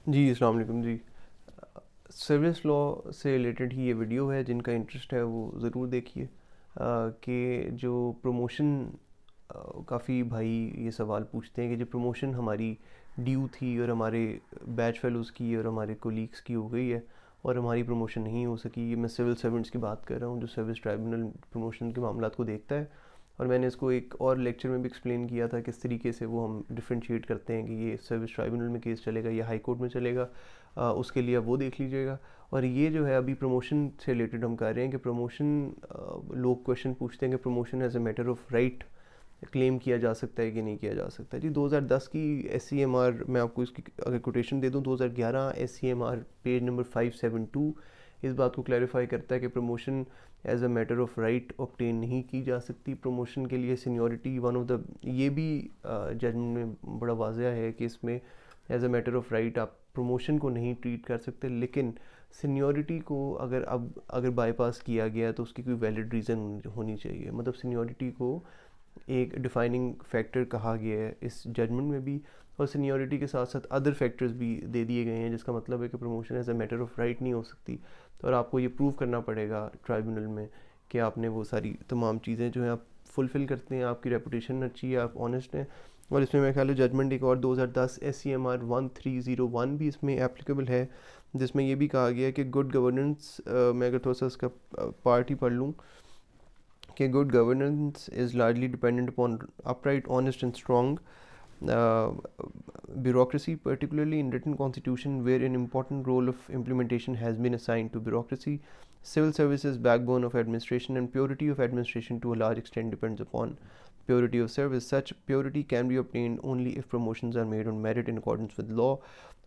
जी, अस्सलाम वालेकुम जी। Service law से रिलेटेड ही ये वीडियो है, जिनका इंटरेस्ट है वो ज़रूर देखिए। कि जो प्रमोशन, काफ़ी भाई ये सवाल पूछते हैं कि जो प्रमोशन हमारी ड्यू थी और हमारे बैच फेलोज़ की और हमारे कोलीग्स की हो गई है और हमारी प्रमोशन नहीं हो सकी। ये मैं सिविल सर्वेंट्स की बात कर रहा हूँ जो सर्विस ट्राइब्यूनल प्रमोशन के मामलात को देखता है। और मैंने इसको एक और लेक्चर में भी एक्सप्लेन किया था किस तरीके से वो हम डिफ्रेंशिएट करते हैं कि ये सर्विस ट्राइब्यूनल में केस चलेगा या हाई कोर्ट में चलेगा। उसके लिए आप वो देख लीजिएगा। और ये जो है अभी प्रमोशन से रिलेटेड हम कर रहे हैं कि प्रमोशन, लोग क्वेश्चन पूछते हैं कि promotion as a matter of right claim किया जा सकता है कि नहीं किया जा सकता। जी, 2010 की SCMR, मैं आपको इसकी अगर कोटेशन दे दूं, 2011 SCMR पेज नंबर 572 इस बात को क्लैरिफाई करता है कि promotion as a matter of right obtain नहीं की जा सकती। प्रमोशन के लिए सीनियरिटी वन ऑफ द, ये भी जजमेंट में बड़ा वाजह है कि इसमें as a matter of right आप प्रमोशन को नहीं ट्रीट कर सकते, लेकिन सीनियरिटी को अगर बाईपास किया गया तो उसकी कोई वैलिड रीज़न होनी चाहिए। मतलब सीनियरिटी को एक डिफाइनिंग फैक्टर कहा गया है इस जजमेंट में भी, और सीनियरिटी के साथ साथ अदर फैक्टर्स भी दे दिए गए हैं, जिसका मतलब है कि promotion as a matter of right नहीं हो सकती। तो और आपको ये प्रूव करना पड़ेगा ट्राइब्यूनल में कि आपने वो सारी तमाम चीज़ें जो हैं आप फुलफ़िल करते हैं, आपकी रेपुटेशन अच्छी है, आप ऑनेस्ट हैं। और इसमें मेरे ख्याल है जजमेंट एक और 2010 SCMR 1301 भी इसमें एप्लीकेबल है, जिसमें ये भी कहा गया है कि गुड गवर्नेंस, मैं अगर थोड़ा सा इसका पार्ट ही पढ़ लूँ, कि good governance is largely dependent upon upright, honest, and strong uh, bureaucracy, particularly in written constitution, where an important role of implementation has been assigned to bureaucracy. Civil services, backbone of administration, and purity of administration to a large extent depends upon purity of service. Such purity can be obtained only if promotions are made on merit in accordance with law.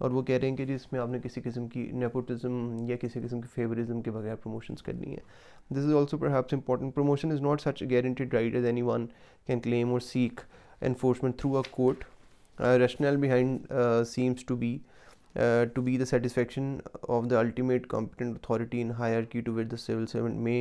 और वो कह रहे हैं कि जिसमें आपने किसी किस्म की नेपोटिज्म या किसी किस्म की फेवरिज्म के बगैर प्रमोशंस करनी है। This is also perhaps important. Promotion is not such a guaranteed right as anyone can claim or seek enforcement through a court. Rationale behind seems to be the satisfaction of the ultimate competent authority in hierarchy to which the civil servant may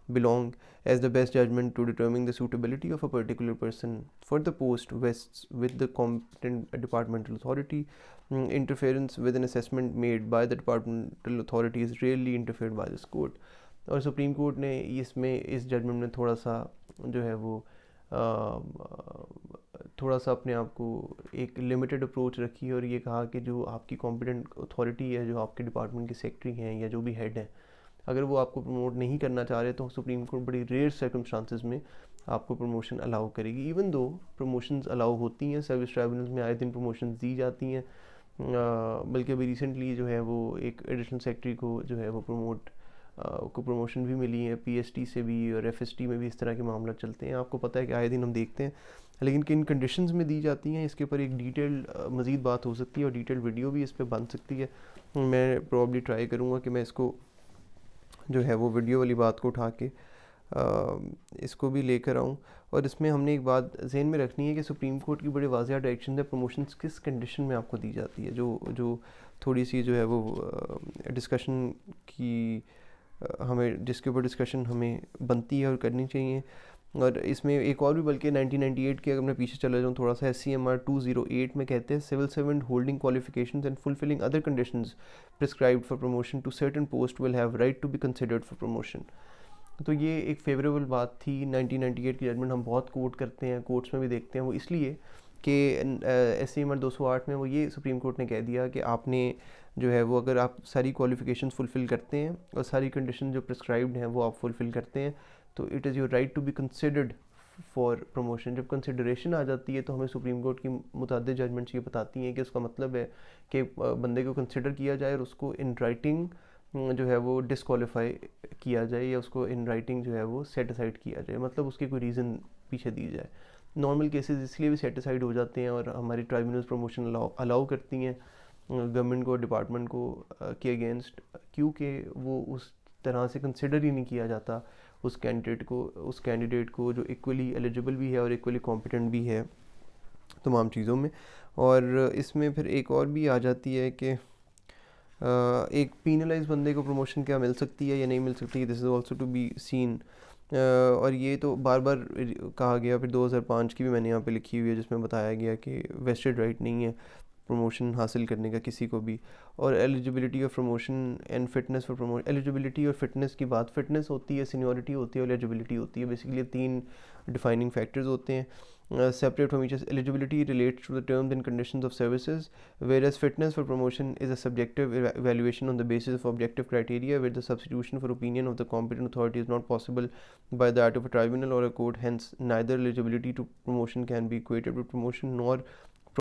belong as the best judgment to determine the suitability of a particular person for the post vests with the competent departmental authority. Interference with an assessment made by the departmental authority is rarely interfered by this court. और supreme court ने इसमें इस judgement में थोड़ा सा जो है वो थोड़ा सा अपने आप को एक लिमिटेड अप्रोच रखी और ये कहा कि जो आपकी कॉम्पिटेंट अथॉरिटी है, जो आपके डिपार्टमेंट के सेक्रेटरी हैं या जो भी हेड हैं, अगर वो आपको प्रमोट नहीं करना चाह रहे तो सुप्रीम कोर्ट बड़ी रेयर सर्कमस्टांसिस में आपको प्रमोशन अलाउ करेगी। इवन दो प्रमोशंस अलाउ होती हैं, सर्विस ट्राइब्यूनल्स में आए दिन प्रमोशंस दी जाती हैं। बल्कि अभी रिसेंटली जो है वो एक एडिशनल सेक्रेटरी को जो है वो को प्रमोशन भी मिली है, PST से भी और FST में भी इस तरह के मामला चलते हैं। आपको पता है कि आए दिन हम देखते हैं, लेकिन किन कंडीशंस में दी जाती हैं इसके ऊपर एक डिटेल मज़ीद बात हो सकती है और डिटेल वीडियो भी इस पर बन सकती है। मैं प्रॉब्ली ट्राई करूँगा कि मैं इसको जो है वो वीडियो वाली बात को उठा के इसको भी लेकर आऊँ। और इसमें हमने एक बात जहन में रखनी है कि सुप्रीम कोर्ट की बड़े वाज़ेह डायरेक्शन है प्रमोशंस किस कंडीशन में आपको दी जाती है, जो जो थोड़ी सी जो है वो डिस्कशन की हमें जिसके ऊपर डिस्कशन हमें बनती है और करनी चाहिए। और इसमें एक और भी, बल्कि 1998 के अगर मैं पीछे चला जाऊँ थोड़ा सा, SCMR 208 में कहते हैं civil servant holding qualifications and fulfilling other conditions prescribed for promotion to certain post will have right to be considered for promotion. तो ये एक फेवरेबल बात थी। 1998 की जजमेंट हम बहुत कोट करते हैं, कोर्ट्स में भी देखते हैं, वो इसलिए कि SCMR 208 में वो ये सुप्रीम कोर्ट ने कह दिया कि आपने जो है वो अगर आप सारी क्वालिफिकेशन फुलफ़िल करते हैं और सारी कंडीशन जो प्रिस्क्राइब्ड हैं वो आप फुलफ़िल करते हैं तो it is your right to be considered for promotion. जब कंसिडरेशन आ जाती है तो हमें सुप्रीम कोर्ट की मुतअद्दिद जजमेंट्स ये बताती हैं कि उसका मतलब है कि बंदे को कंसिडर किया जाए और उसको इन राइटिंग जो है वो डिसक्वालीफाई किया जाए या उसको इन राइटिंग जो है वो सेट असाइड किया जाए, मतलब उसके कोई रीज़न पीछे दी जाए। नॉर्मल केसेस इसलिए भी सेट असाइड हो जाते हैं और हमारी ट्राइब्यूनल्स प्रमोशन अलाउ करती हैं गवर्नमेंट को, डिपार्टमेंट को के अगेंस्ट, क्योंकि वो उस तरह से कंसिडर ही नहीं किया जाता उस कैंडिडेट को जो इक्वली एलिजिबल भी है और इक्वली कॉम्पिटेंट भी है तमाम चीज़ों में। और इसमें फिर एक और भी आ जाती है कि एक पीनलाइज बंदे को प्रमोशन क्या मिल सकती है या नहीं मिल सकती, this is also to be seen. और ये तो बार बार कहा गया, फिर 2005 की भी मैंने यहाँ पे लिखी हुई है जिसमें बताया गया कि वेस्टेड राइट नहीं है। प्रमोशन हासिल करने का किसी को भी। और eligibility of promotion and fitness for promotion, eligibility और फिटनेस की बात, फिटनेस होती है, सीनियरिटी होती है और एलिजिबिलिटी होती है। बेसिकली 3 डिफाइनिंग फैक्टर्स होते हैं separate from each other. Eligibility relates to the terms and conditions of services, whereas fitness for promotion is a subjective evaluation on the basis of objective criteria, where the substitution for opinion of the competent authority is not possible by that of a tribunal or a court. Hence, neither eligibility to promotion can be equated with promotion, nor